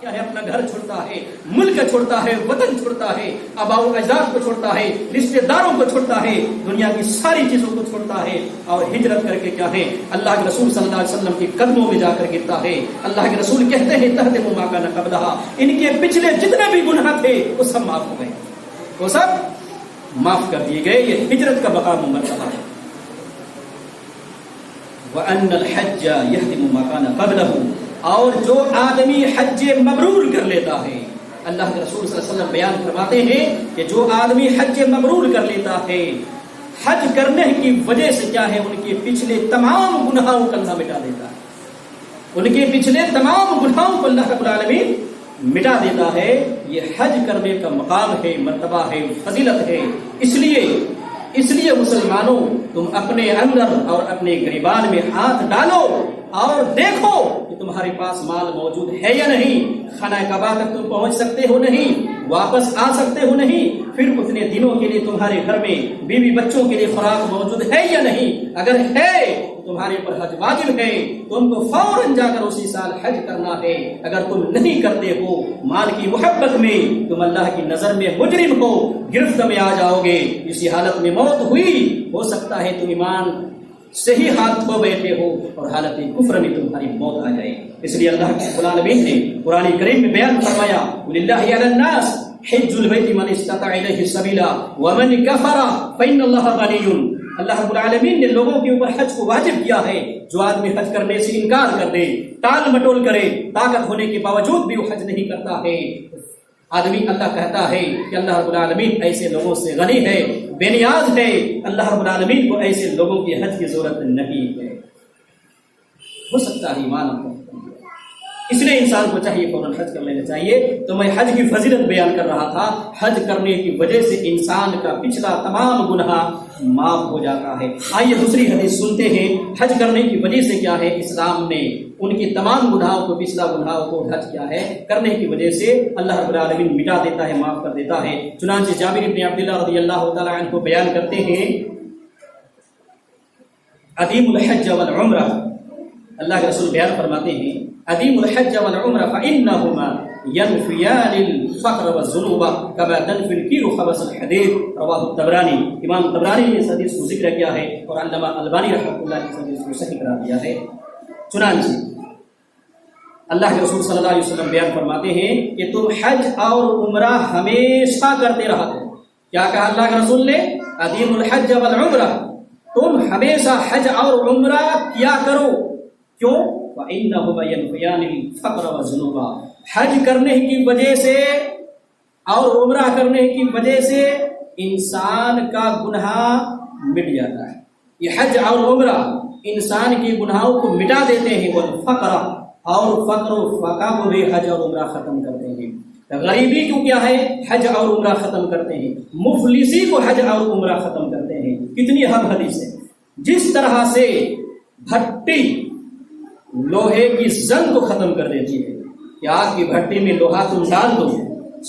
کیا ہے، اپنا گھر چھوڑتا ہے، ملک چھوڑتا ہے، وطن چھوڑتا ہے، آباء و اجداد کو چھوڑتا ہے، رشتہ داروں کو چھوڑتا ہے، دنیا کی ساری چیزوں کو چھوڑتا ہے اور ہجرت کر کے کیا ہے اللہ کے رسول صلی اللہ علیہ وسلم کے قدموں میں جا کر گرتا ہے۔ اللہ کے رسول کہتے ہیں تہدم ما کان قبلھا، ان کے پچھلے جتنے بھی گناہ تھے وہ سب معاف ہو گئے، وہ سب معاف کر دیے گئے۔ یہ ہجرت کا مقام و مرتبہ ہے۔ وَأَنَّ الْحَجَّ يَهْدِمُ مَا كَانَ قَبْلَهُ، اور جو آدمی حج مبرور کر لیتا ہے، اللہ کے رسول صلی اللہ علیہ وسلم بیان فرماتے ہیں کہ جو آدمی حج مبرور کر لیتا ہے، حج کرنے کی وجہ سے کیا ہے ان کے پچھلے تمام گناہوں کو اللہ مٹا دیتا ہے، ان کے پچھلے تمام گناہوں کو اللہ رب العالمین مٹا دیتا ہے۔ یہ حج کرنے کا مقام ہے، مرتبہ ہے، فضیلت ہے۔ اس لیے مسلمانوں، تم اپنے اندر اور اپنے گریبان میں ہاتھ ڈالو اور دیکھو کہ تمہارے پاس مال موجود ہے یا نہیں۔ خانہ کعبہ تک تم پہنچ سکتے ہو نہیں، واپس آ سکتے ہو نہیں، پھر اتنے دنوں کے لیے تمہارے گھر میں بیوی بچوں کے لیے خوراک موجود ہے یا نہیں۔ اگر ہے تمہارے پر حج واجب ہے، تم کو فوراً جا کر اسی سال حج کرنا ہے۔ اگر تم نہیں کرتے ہو، مال کی محبت میں تم اللہ کی نظر میں مجرم ہو، گرفت میں آ جاؤ گے۔ اسی حالت میں موت ہوئی، ہو سکتا ہے تم ایمان صحیح ہاتھ دھو بیٹھے ہو اور حالت کفر میں تمہاری موت آ جائے۔ اس لیے اللہ رب العالمین نے قرآن کریم میں بیان فرمایا وَلِلَّهِ عَلَى النَّاسِ حِجُّ الْبَيْتِ مَنِ اسْتَطَاعَ إِلَيْهِ سَبِيلًا وَمَنْ كَفَرَ فَإِنَّ اللَّهَ غَنِيٌّ۔ اللہ رب العالمین نے لوگوں کے اوپر حج کو واجب کیا ہے۔ جو آدمی حج کرنے سے انکار کر دے، ٹال مٹول کرے، طاقت ہونے کے باوجود بھی وہ حج نہیں کرتا ہے، آدمی اللہ کہتا ہے کہ اللہ رب العالمین ایسے لوگوں سے غنی ہے، بے نیاز ہے۔ اللہ رب العالمین کو ایسے لوگوں کی حج کی ضرورت نہیں ہے۔ ہو سکتا ہے ایمان آپ کو، اس لیے انسان کو چاہیے فوراً حج کر لینا چاہیے۔ تو میں حج کی فضیلت بیان کر رہا تھا۔ حج کرنے کی وجہ سے انسان کا پچھلا تمام گناہ معاف ہو جاتا ہے۔ آئیے دوسری حدیث سنتے ہیں، حج کرنے کی وجہ سے کیا ہے اسلام نے ان کی تمام گناہوں کو، پچھلا گناہوں کو حج کیا ہے کرنے کی وجہ سے اللہ رب العالمین مٹا دیتا ہے، معاف کر دیتا ہے۔ چنانچہ جابر بن عبداللہ رضی اللہ تعالی عنہ کو بیان کرتے ہیں ادیم الحج والعمرہ، اللہ کے رسول بیان فرماتے ہیں ادیم الحج والعمرہ فإنهما ينفيان الفقر والذنوب كما تنفي الكير خبث الحديد، رواہ الطبرانی۔ امام طبرانی نے اس حدیث کو ذکر کیا ہے اور علامہ البانی رحمۃ اللہ نے اس حدیث کو صحیح قرار دیا ہے۔ چنانچہ اللہ کے رسول صلی اللہ علیہ وسلم بیان فرماتے ہیں کہ تم حج اور عمرہ ہمیشہ کرتے رہا کرو۔ کیا کہا اللہ کے رسول نے؟ ادیم الحج والعمرہ، تم ہمیشہ حج اور عمرہ کیا کرو۔ کیوں؟ وَإِنَّهُمَا يَنْفِيَانِ الْفَقْرَ وَالذُّنُوبَ، حج کرنے کی وجہ سے اور عمرہ کرنے کی وجہ سے انسان کا گناہ مٹ جاتا ہے۔ یہ حج اور عمرہ انسان کے گناہوں کو مٹا دیتے ہیں۔ والفقر، اور فقر و فقہ کو بھی حج اور عمرہ ختم کرتے ہیں۔ غریبی کو کیا ہے؟ حج اور عمرہ ختم کرتے ہیں۔ مفلسی کو حج اور عمرہ ختم کرتے ہیں۔ کتنی اہم حدیث ہے۔ جس طرح سے بھٹی لوہے کی زنگ کو ختم کر دیتی ہے کہ آگ کی بھٹی میں لوہا تم ڈال دو،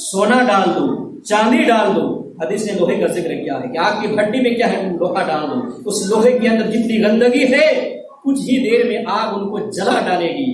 سونا ڈال دو، چاندی ڈال دو، حدیث نے لوہے کا ذکر کیا ہے کہ آگ کی بھٹی میں کیا ہے، تم لوہا ڈال دو، اس لوہے کے اندر جتنی گندگی ہے کچھ ہی دیر میں آگ ان کو جلا ڈالے گی۔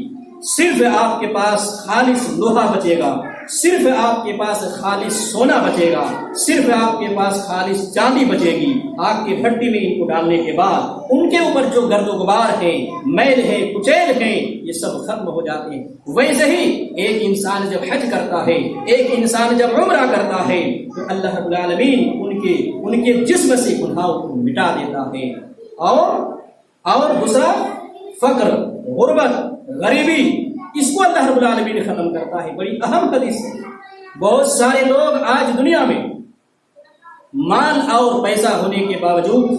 صرف آپ کے پاس خالص لوہا بچے گا، صرف آپ کے پاس خالص سونا بچے گا، صرف آپ کے پاس خالص چاندی بچے گی۔ آگ کی بھٹی میں ان کو ڈالنے کے بعد ان کے اوپر جو گرد و غبار ہے، میل ہے، کچیل ہے، یہ سب ختم ہو جاتے ہیں۔ ویسے ہی ایک انسان جب حج کرتا ہے، ایک انسان جب عمرہ کرتا ہے تو اللہ رب العالمین ان کے جسم سے گناہوں کو مٹا دیتا ہے۔ اور دوسرا فقر، غربت، غریبی، اس کو اللہ رب العالمین ختم کرتا ہے۔ بڑی اہم حدیث ہے۔ بہت سارے لوگ آج دنیا میں مال اور پیسہ ہونے کے باوجود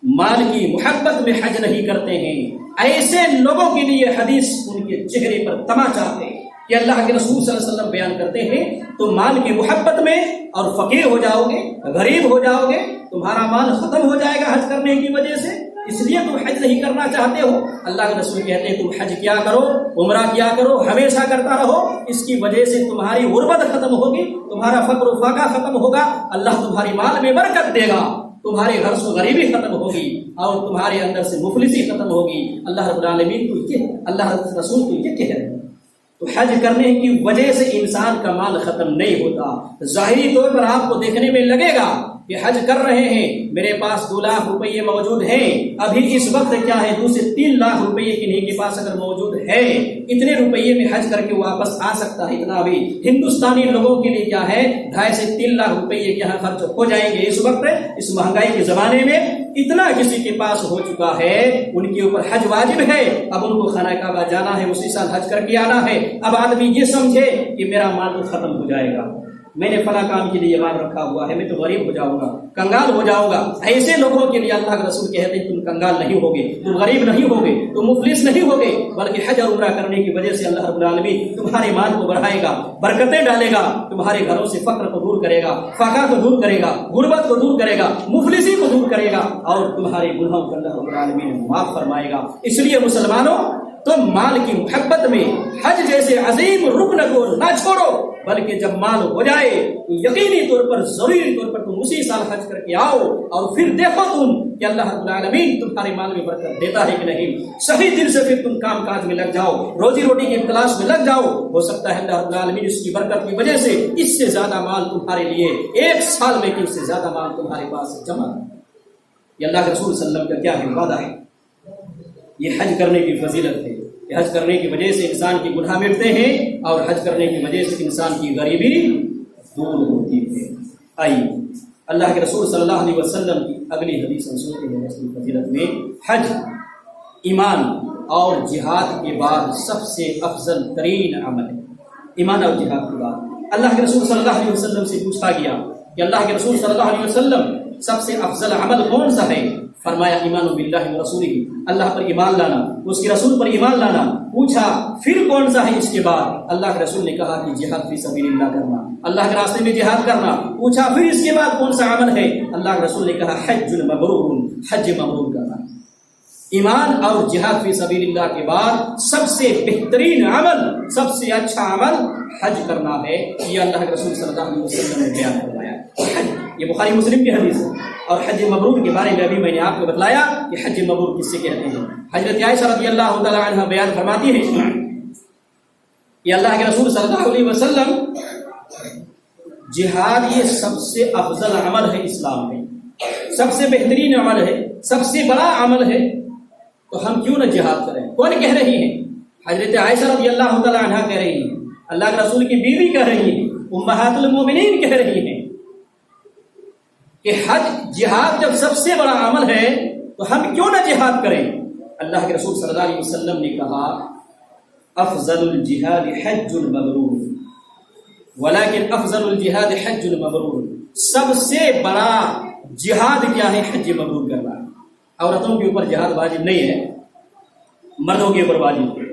مال کی محبت میں حج نہیں کرتے ہیں۔ ایسے لوگوں کے لیے حدیث ان کے چہرے پر تماچا ہے کہ اللہ کے رسول صلی اللہ علیہ وسلم بیان کرتے ہیں تم مال کی محبت میں اور فقیر ہو جاؤ گے، غریب ہو جاؤ گے، تمہارا مال ختم ہو جائے گا حج کرنے کی وجہ سے، اس لیے تم حج نہیں کرنا چاہتے ہو۔ اللہ کے رسول کہتے ہیں تم حج کیا کرو، عمرہ کیا کرو، ہمیشہ کرتا رہو، اس کی وجہ سے تمہاری غربت ختم ہوگی، تمہارا فقر و فاقہ ختم ہوگا، اللہ تمہاری مال میں برکت دے گا، تمہارے گھر سے غریبی ختم ہوگی اور تمہارے اندر سے مفلسی ختم ہوگی۔ اللہ رب العالمین کو اللہ رسول کو یہ کہہ رہے ہیں۔ تو حج کرنے کی وجہ سے انسان کا مال ختم نہیں ہوتا۔ ظاہری طور پر آپ کو دیکھنے میں لگے گا کہ حج کر رہے ہیں، میرے پاس 2 لاکھ روپئے موجود ہیں، ابھی اس وقت کیا ہے 2 سے 3 لاکھ روپئے کنہیں کے پاس اگر موجود ہے، اتنے روپئے میں حج کر کے واپس آ سکتا ہے۔ اتنا بھی ہندوستانی لوگوں کے لیے کیا ہے 2.5 سے 3 لاکھ روپئے یہاں خرچ ہو جائیں گے اس وقت، اس مہنگائی کے زمانے میں اتنا کسی کے پاس ہو چکا ہے، ان کے اوپر حج واجب ہے، اب ان کو خانہ کعبہ جانا ہے، اسی سال حج کر کے آنا ہے۔ اب آدمی یہ سمجھے کہ میرا مال تو ختم ہو جائے گا، میں نے فلاں کام کے لیے مال رکھا ہوا ہے، میں تو غریب ہو جاؤں گا، کنگال ہو جاؤں گا۔ ایسے لوگوں کے لیے اللہ کے رسول کہتے ہیں تم کنگال نہیں ہوگے، تم غریب نہیں ہوگے، تم مفلس نہیں ہوگے، بلکہ حج اور عمرہ کرنے کی وجہ سے اللہ رب العالمین تمہارے مال کو بڑھائے گا، برکتیں ڈالے گا، تمہارے گھروں سے فقر کو دور کرے گا، فاقہ کو دور کرے گا، غربت کو دور کرے گا، مفلسی کو دور کرے گا، اور تمہارے گناہوں کو اللہ رب العالمین معاف فرمائے گا۔ اس لیے مسلمانوں، تم مال کی محبت میں حج جیسے عظیم رکن کو نہ چھوڑو، بلکہ جب مال ہو جائے تو یقینی طور پر ضروری طور پر تم اسی سال حج کر کے آؤ، اور پھر دیکھو تم کہ اللہ رب العالمین تمہارے مال میں برکت دیتا ہے کہ نہیں۔ صحیح دل سے پھر تم کام کاج میں لگ جاؤ، روزی روٹی کی تلاش میں لگ جاؤ، ہو سکتا ہے اللہ رب العالمین اس کی برکت کی وجہ سے اس سے زیادہ مال تمہارے لیے 1 سال میں اس سے زیادہ مال تمہارے پاس جمع۔ یہ اللہ کے رسول صلی اللہ علیہ وسلم کا کیا ہے وعدہ ہے، یہ حج کرنے کی فضیلت ہے۔ حج کرنے کی وجہ سے انسان کی گناہ مٹتے ہیں، اور حج کرنے کی وجہ سے انسان کی غریبی دور ہوتی ہے۔ آئیے اللہ کے رسول صلی اللہ علیہ وسلم کی اگلی حدیث ہم سنتے ہیں۔ اس کی فضیلت میں حج ایمان اور جہاد کے بعد سب سے افضل ترین عمل ہے۔ ایمان اور جہاد کے بعد اللہ کے رسول صلی اللہ علیہ وسلم سے پوچھا گیا کہ اللہ کے رسول صلی اللہ علیہ وسلم سب سے افضل عمل کون سا ہے؟ فرمایا ایمان باللہ و رسولہ، اللہ پر ایمان لانا، اس کے رسول پر ایمان لانا۔ پوچھا پھر کون سا ہے اس کے بعد؟ اللہ کے رسول نے کہا کہ جہاد فی سبیل اللہ کرنا، اللہ کے راستے میں جہاد کرنا۔ پوچھا پھر اس کے بعد کون سا عمل ہے؟ اللہ کے رسول نے کہا حج مبرور، حج مبرور کرنا۔ ایمان اور جہاد فی سبیل اللہ کے بعد سب سے بہترین عمل، سب سے اچھا عمل حج کرنا ہے۔ یہ اللہ کے رسول صلی اللہ علیہ وسلم نے بیان فرمایا۔ حج یہ بخاری مسلم کی حدیث ہے، اور حج مبرور کے بارے میں ابھی میں نے آپ کو بتلایا کہ حج مبرور کس سے کہتے ہیں۔ حضرت عائشہ رضی اللہ تعالی عنہ بیان فرماتی ہے کہ اللہ کے رسول صلی اللہ علیہ وسلم جہاد یہ سب سے افضل عمل ہے اسلام میں، سب سے بہترین عمل ہے، سب سے بڑا عمل ہے، تو ہم کیوں نہ جہاد کریں؟ کون کہہ رہی ہیں؟ حضرت عائشہ رضی اللہ تعالی عنہ کہہ رہی ہیں، اللہ کے رسول کی بیوی کہہ رہی ہیں، امہات المومنین کہہ رہی ہیں کہ حج جہاد جب سب سے بڑا عمل ہے تو ہم کیوں نہ جہاد کریں؟ اللہ کے رسول صلی اللہ علیہ وسلم نے کہا افضل الجہاد حج مبرور، ولیکن افضل الجہاد حج مبرور، سب سے بڑا جہاد کیا ہے؟ حج مبرور کرنا۔ عورتوں کے اوپر جہاد واجب نہیں ہے، مردوں کے اوپر واجب ہے۔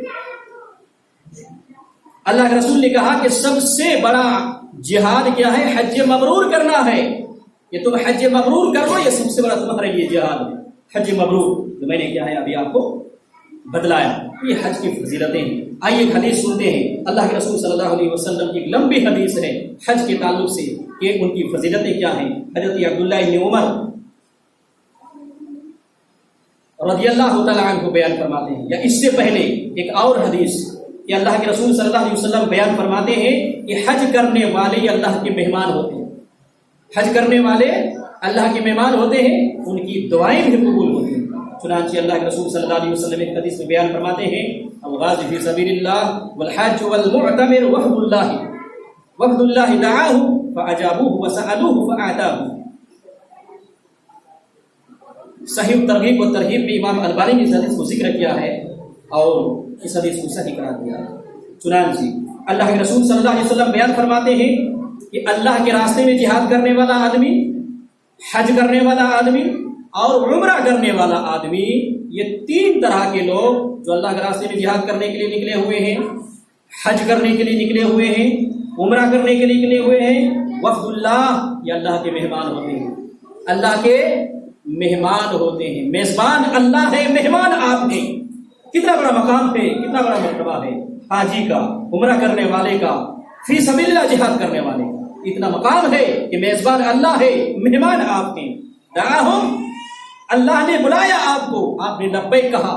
اللہ کے رسول نے کہا کہ سب سے بڑا جہاد کیا ہے؟ حج مبرور کرنا ہے۔ یہ تم حج مبرور کر لو، یہ سب سے بڑا تمہارے لیے جہاد ہے، حج مبرور۔ تو میں نے کیا ہے ابھی آپ کو بتلایا، یہ حج کی فضیلتیں ہیں۔ آئیے ایک حدیث سنتے ہیں، اللہ کے رسول صلی اللہ علیہ وسلم کی ایک لمبی حدیث ہے حج کے تعلق سے کہ ان کی فضیلتیں کیا ہیں۔ حضرت عبداللہ بن عمر رضی اللہ تعالیٰ عنہ بیان فرماتے ہیں، یا اس سے پہلے ایک اور حدیث کہ اللہ کے رسول صلی اللہ علیہ وسلم بیان فرماتے ہیں کہ حج کرنے والے اللہ کے مہمان ہوتے ہیں، حج کرنے والے اللہ کے مہمان ہوتے ہیں، ان کی دعائیں بھی قبول ہوتی ہیں۔ چنانچہ اللہ کے رسول صلی اللہ علیہ وسلم ایک حدیث میں بیان فرماتے ہیں الغازی فی سبیل اللہ والحاج والمعتمر وفد اللہ دعاہ فاجابوہ وسألوہ فاعطاہ۔ صحیح ترغیب و ترہیب میں امام البانی نے اس حدیث کو ذکر کیا ہے اور اس حدیث کو صحیح قرار دیا ہے۔ چنانچہ اللہ کے رسول صلی اللہ علیہ وسلم بیان فرماتے ہیں کہ اللہ کے راستے میں جہاد کرنے والا آدمی، حج کرنے والا آدمی اور عمرہ کرنے والا آدمی، یہ 3 طرح کے لوگ جو اللہ کے راستے میں جہاد کرنے کے لیے نکلے ہوئے ہیں، حج کرنے کے لیے نکلے ہوئے ہیں، عمرہ کرنے کے لیے نکلے ہوئے ہیں، وفد اللہ، یہ اللہ کے مہمان ہوتے ہیں، اللہ کے مہمان ہوتے ہیں۔ میزبان اللہ ہے، مہمان آپ ہیں۔ کتنا بڑا مقام ہے، کتنا بڑا مرتبہ ہے حاجی کا، عمرہ کرنے والے کا، فی سبیل اللہ جہاد کرنے والے کا۔ اتنا مقام ہے کہ میزبان اللہ ہے، مہمان آپ ہیں۔ دعاہم، اللہ نے بلایا آپ کو، آپ نے لبیک کہا،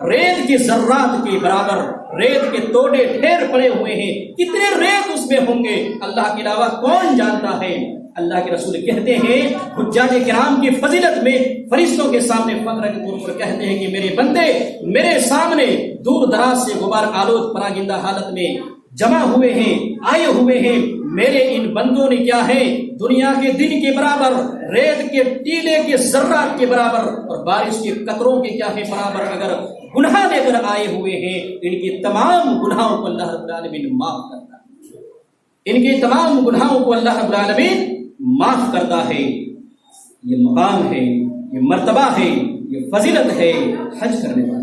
ریت کے ذرات کے برابر ریت کے توڑے ڈھیر پڑے ہوئے ہیں، کتنے ریت اس میں ہوں گے اللہ کے علاوہ کون جانتا ہے۔ اللہ کے رسول کہتے ہیں حجاج کرام کی فضیلت میں فرشتوں کے سامنے فخر کے طور پر کہتے ہیں کہ میرے بندے میرے سامنے دور دراز سے غبار آلود پراگندہ حالت میں جمع ہوئے ہیں، آئے ہوئے ہیں، میرے ان بندوں نے کیا ہے دنیا کے دن کے برابر، ریت کے ٹیلے کے ذرات کے برابر اور بارش کے قطروں کے کیا ہے برابر اگر گناہ لے کر آئے ہوئے ہیں، ان کے تمام گناہوں کو اللہ رب العالمین معاف کرتا ہے، ان کے تمام گناہوں کو اللہ رب العالمین معاف کرتا ہے۔ یہ مقام ہے، یہ مرتبہ ہے، یہ فضیلت ہے حج کرنے والا۔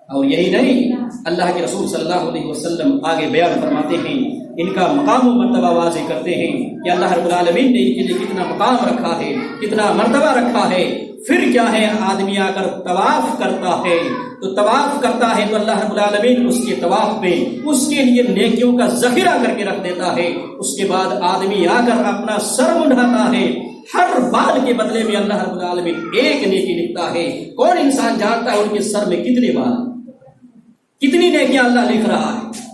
اور یہی نہیں، اللہ کے رسول صلی اللہ علیہ وسلم آگے بیان فرماتے ہیں، ان کا مقام و مرتبہ واضح کرتے ہیں کہ اللہ رب العالمین نے ان کے لیے کتنا مقام رکھا ہے، کتنا مرتبہ رکھا ہے۔ پھر کیا ہے، آدمی آ کر طواف کرتا ہے تو طواف کرتا ہے تو اللہ رب العالمین اس کے طواف میں اس کے لیے نیکیوں کا ذخیرہ کر کے رکھ دیتا ہے۔ اس کے بعد آدمی آ کر اپنا سر منڈاتا ہے، ہر بال کے بدلے میں اللہ رب العالمین ایک نیکی لکھتا ہے۔ کون انسان جانتا ہے ان کے سر میں کتنے بال، کتنی نیکیاں اللہ لکھ رہا ہے؟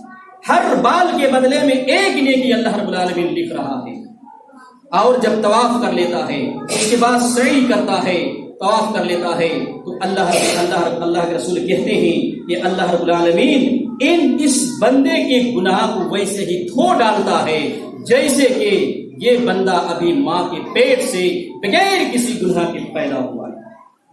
ہر بال کے بدلے میں ایک نیکی اللہ رب العالمین لکھ رہا ہے۔ اور جب طواف کر لیتا ہے اس کے بعد سعی کرتا ہے، طواف کر لیتا ہے تو اللہ کے رسول کہتے ہیں کہ اللہ رب العالمین اس بندے کے گناہ کو ویسے ہی دھو ڈالتا ہے جیسے کہ یہ بندہ ابھی ماں کے پیٹ سے بغیر کسی گناہ کے پیدا ہوا ہے،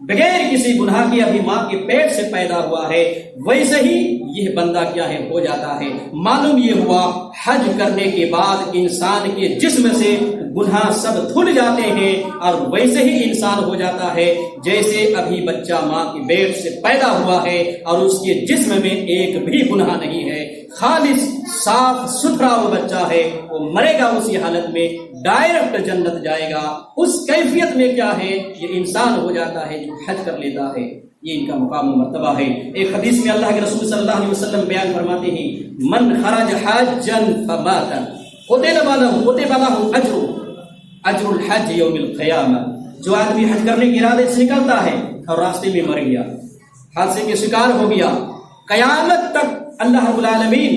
بغیر کسی گناہ کے ابھی ماں کے پیٹ سے پیدا ہوا ہے، ویسے ہی یہ بندہ کیا ہے ہو جاتا ہے۔ معلوم یہ ہوا حج کرنے کے بعد انسان کے جسم سے گناہ سب دھل جاتے ہیں اور ویسے ہی انسان ہو جاتا ہے جیسے ابھی بچہ ماں کے پیٹ سے پیدا ہوا ہے اور اس کے جسم میں ایک بھی گناہ نہیں ہے، خالص صاف ستھرا وہ بچہ ہے، وہ مرے گا اسی حالت میں، ڈائریکٹ جنت جائے گا۔ اس کیفیت میں کیا ہے یہ انسان ہو جاتا ہے جو حج کر لیتا ہے۔ یہ ان کا مقام و مرتبہ ہے۔ ایک حدیث میں اللہ کے رسول صلی اللہ علیہ وسلم بیان فرماتے ہیں من خرج حاجا فمات کتب له اجر الحج یوم القیامہ۔ جو آدمی حج کرنے کے ارادے سے نکلتا ہے اور راستے میں مر گیا، حادثے کے شکار ہو گیا، قیامت تک اللہ رب العالمین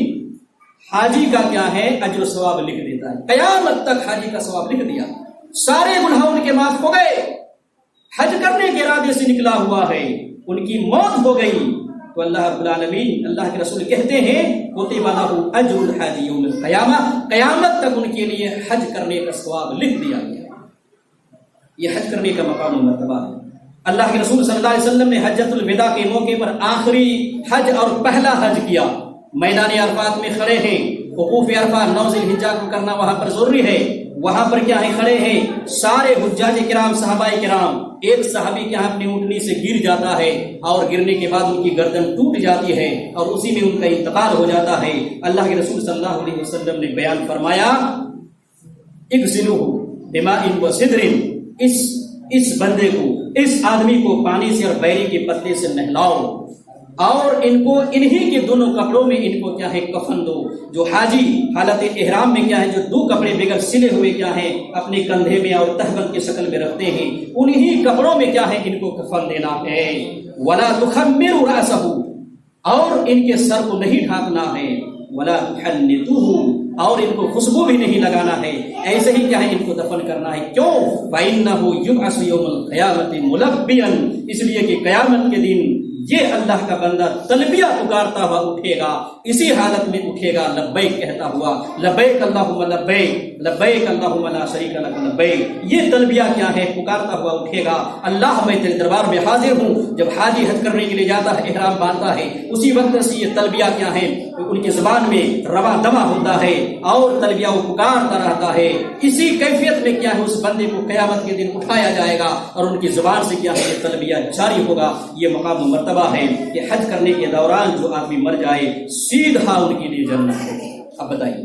حاجی کا کیا ہے اجر و ثواب لکھ دیتا ہے۔ قیامت تک حاجی کا ثواب لکھ دیا، سارے گناہ ان کے معاف ہو گئے۔ حج کرنے کے ارادے سے نکلا ہوا ہے، ان کی موت ہو گئی تو اللہ رب العالمین اللہ کے رسول کہتے ہیں کتب له اجر الحج یوم القیامہ، قیامت تک ان کے لیے حج کرنے کا ثواب لکھ دیا گیا۔ یہ حج کرنے کا مقام و مرتبہ ہے۔ اللہ کے رسول صلی اللہ علیہ وسلم نے حجۃ الوداع کے موقع پر آخری حج اور پہلا حج کیا، میدان عرفات میں کھڑے ہیں، وقوف عرفہ 9 ذی الحجہ کو کرنا وہاں پر ضروری ہے، وہاں پر کیا ہے کھڑے ہیں سارے حجاج کرام صحابہ کرام۔ ایک صحابی کے ہاں اپنی اونٹنی سے گر جاتا ہے اور گرنے کے بعد ان کی گردن ٹوٹ جاتی ہے اور اسی میں ان کا انتقال ہو جاتا ہے۔ اللہ کے رسول صلی اللہ علیہ وسلم نے بیان فرمایا اغسلوہ بماء وسدر، اس بندے کو، اس آدمی کو پانی سے اور بیری کے پتے سے نہلاؤ اور ان کو انہی کے دونوں کپڑوں میں ان کو کیا ہے کفن دو۔ جو حاجی حالت احرام میں کیا ہے جو 2 کپڑے بغیر سلے ہوئے کیا ہے اپنے کندھے میں اور تہبند کی شکل میں رکھتے ہیں، انہی کپڑوں میں کیا ہے ان کو کفن دینا ہے۔ ولا تخمر راسہ، اور ان کے سر کو نہیں ڈھانکنا ہے۔ ولا تحنطوه، اور ان کو خوشبو بھی نہیں لگانا ہے، ایسے ہی کیا ہے ان کو دفن کرنا ہے۔ کیوں؟ فإنه يبعث يوم القيامة ملبيا، اس لیے کہ قیامت کے دن یہ اللہ کا بندہ تلبیہ پکارتا ہوا اٹھے گا، اسی حالت میں اٹھے گا لبیک کہتا ہوا، لبیک اللہم لبیک، لبیک اللہم لا شریک لک لبیک۔ یہ تلبیہ کیا ہے پکارتا ہوا اٹھے گا، اللہ میں تیرے دربار میں حاضر ہوں۔ جب حاجی حج کرنے کے لیے جاتا ہے، احرام باندھتا ہے، اسی وقت سے یہ تلبیہ کیا ہے ان کی زبان میں رواں دواں ہوتا ہے اور تلبیہ وہ پکارتا رہتا ہے۔ اسی کیفیت میں کیا ہے اس بندے کو قیامت کے دن اٹھایا جائے گا اور ان کی زبان سے کیا ہے یہ تلبیہ جاری ہوگا۔ یہ مقام و مرتبہ ہے کہ حج کرنے کے دوران جو آدمی مر جائے سیدھا ان کے لیے جنت ہے۔ اب بتائیے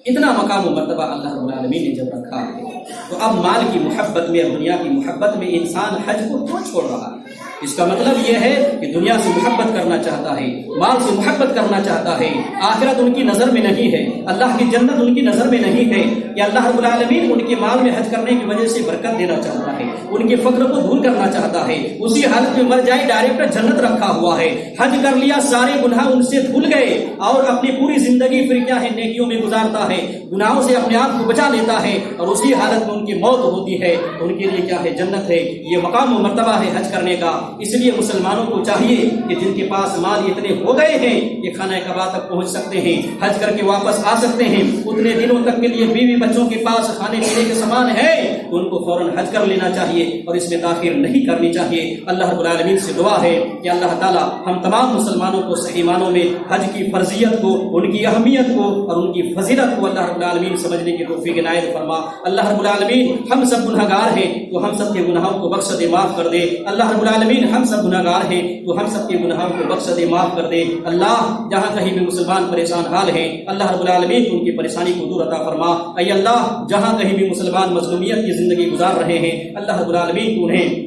اتنا مقام و مرتبہ اللہ رب العالمین نے جب رکھا ہے تو اب مال کی محبت میں، دنیا کی محبت میں انسان حج کو کیوں چھوڑ رہا ہے؟ اس کا مطلب یہ ہے کہ دنیا سے محبت کرنا چاہتا ہے، مال سے محبت کرنا چاہتا ہے، آخرت ان کی نظر میں نہیں ہے، اللہ کی جنت ان کی نظر میں نہیں ہے، یا اللہ رب العالمین ان کے مال میں حج کرنے کی وجہ سے برکت دینا چاہتا ہے، ان کے فقر کو دور کرنا چاہتا ہے، اسی حالت میں مر جائے ڈائریکٹ جنت رکھا ہوا ہے، حج کر لیا، سارے گناہ ان سے دھل گئے اور اپنی پوری زندگی پھر کیا ہے نیکیوں میں گزارتا ہے، گناہوں سے اپنے آپ کو بچا لیتا ہے، اور اسی حالت میں ان کی موت ہوتی ہے تو ان کے لیے کیا ہے جنت ہے۔ یہ مقام و مرتبہ ہے حج کرنے کا۔ اس لیے مسلمانوں کو چاہیے کہ جن کے پاس مال اتنے ہو گئے ہیں یہ خانہ کعبہ تک پہنچ سکتے ہیں، حج کر کے واپس آ سکتے ہیں، اتنے دنوں تک کے لیے بیوی بچوں کے پاس کھانے پینے کے سامان ہے تو ان کو فوراً حج کر لینا چاہیے اور اس میں تاخیر نہیں کرنی چاہیے۔ اللہ رب العالمین سے دعا ہے کہ اللہ تعالیٰ ہم تمام مسلمانوں کو صحیح معنوں میں حج کی فرضیت کو، ان کی اہمیت کو اور ان کی فضیلت کو اللہ رب العالمین سمجھنے کی توفیق عنایت فرما۔ اللہ رب العالمین ہم سب گناہ گار ہیں تو ہم سب کے گناہوں کو بخش دے، معاف کر دے۔ اللہ رب العالمین ہم سب گناہ گار ہیں تو ہم سب کے گناہوں کو بخش دے، معاف کر دے۔ اللہ جہاں کہیں بھی مسلمان پریشان حال ہیں اللہ رب العالمین ان کی پریشانی کو دور عطا فرما۔ اے اللہ جہاں کہیں بھی مسلمان مظلومیت کی زندگی گزار رہے ہیں اللہ رب العالمین انہیں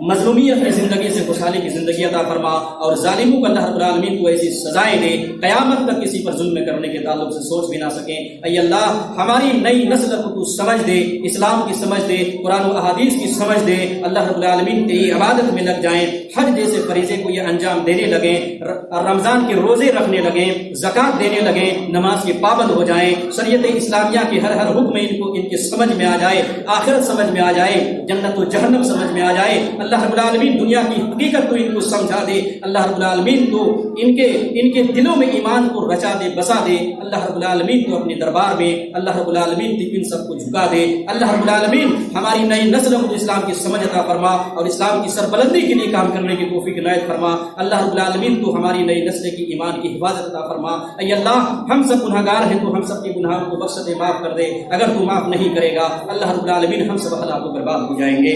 مظلومیت کی زندگی سے خوشحالی کی زندگی عطا فرما، اور ظالموں کو اللہ رب العالمین کو ایسی سزائیں دے قیامت تک کسی پر ظلم کرنے کے تعلق سے سوچ بھی نہ سکیں۔ اے اللہ ہماری نئی نسل کو تو سمجھ دے، اسلام کی سمجھ دے، قرآن و احادیث کی سمجھ دے، اللہ رب العالمین تیری عبادت میں لگ جائیں، حج جیسے فریضے کو یہ انجام دینے لگیں، رمضان کے روزے رکھنے لگیں، زکوٰۃ دینے لگیں، نماز کے پابند ہو جائیں، شریعت اسلامیہ کے ہر حکم ان کی سمجھ میں آ جائے، آخرت سمجھ میں آ جائے، جنت و جہنم سمجھ میں آ جائے۔ اللہ رب العالمین دنیا کی حقیقت کو ان کو سمجھا دے، اللہ رب العالمین تو ان کے دلوں میں ایمان کو رچا دے، بسا دے۔ اللہ رب العالمین تو اپنے دربار میں اللہ رب العالمین ان سب کو جھکا دے۔ اللہ رب العالمین ہماری نئی نسل کو اسلام کی سمجھ عطا فرما اور اسلام کی سربلندی کے لیے کام کرنے کی توفیق عنایت فرما۔ اللہ رب العالمین تو ہماری نئی نسل کی ایمان کی حفاظت عطا فرما۔ اے اللہ ہم سب گناہ گار ہیں تو ہم سب کے گناہوں کو بخش دے، معاف کر دے۔ اگر تو معاف نہیں کرے گا اللہ رب العالمین ہم سب ہلاک و برباد ہو جائیں گے۔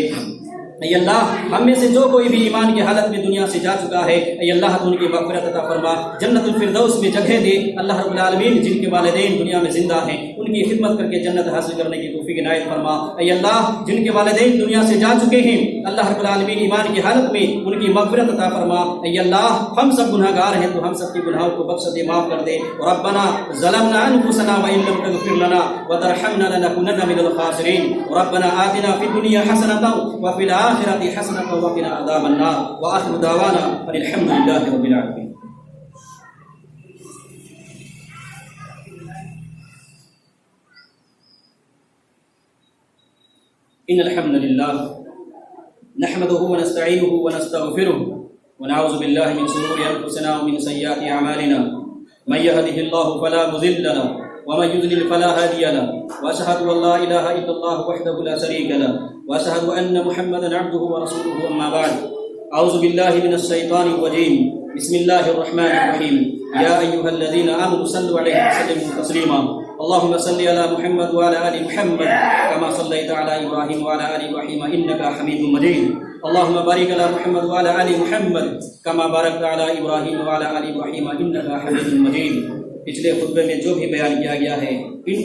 اے اللہ ہم میں سے جو کوئی بھی ایمان کی حالت میں دنیا سے جا چکا ہے اے اللہ تو ان کی مغفرت عطا فرما، جنت الفردوس میں جگہ دے۔ اللہ رب العالمین جن کے والدین دنیا میں زندہ ہیں ان کی خدمت کر کے جنت حاصل کرنے کی توفیق عنایت فرما۔ اے اللہ جن کے والدین دنیا سے جا چکے ہیں اللہ رب العالمین ایمان کی حالت میں ان کی مغفرت عطا فرما۔ اے اللہ ہم سب گناہ گار ہیں تو ہم سب کے گناہوں کو بخش دے، معاف کر دے۔ ربنا ظلمنا انفسنا وان لم تغفر لنا وترحمنا لنكونن من الخاسرين ربنا آتنا في الدنيا حسنة وفي الآخرة حسنة وقنا عذاب النار وآخر دعوانا أن الحمد لله رب العالمين۔ إن الحمد لله نحمده ونستعينه ونستغفره ونعوذ بالله من شرور أنفسنا ومن سيئات أعمالنا من يهده الله فلا مضل له ومن يضلل فلا هادي له وأشهد أن لا إله إلا الله وحده لا شريك له وأشهد أن محمدا عبده ورسوله أما بعد أعوذ بالله من الشيطان الرجيم بسم الله الرحمن الرحيم يا أيها الذين آمنوا صلوا عليه وسلموا تسليما اللهم صل على محمد وعلى آل محمد كما صليت على إبراهيم وعلى آل إبراهيم إنك حميد مجيد اللهم بارك على محمد وعلى آل محمد كما باركت على إبراهيم وعلى آل إبراهيم إنك حميد مجيد۔ پچھلے خطبے میں جو بھی بیان کیا گیا ہے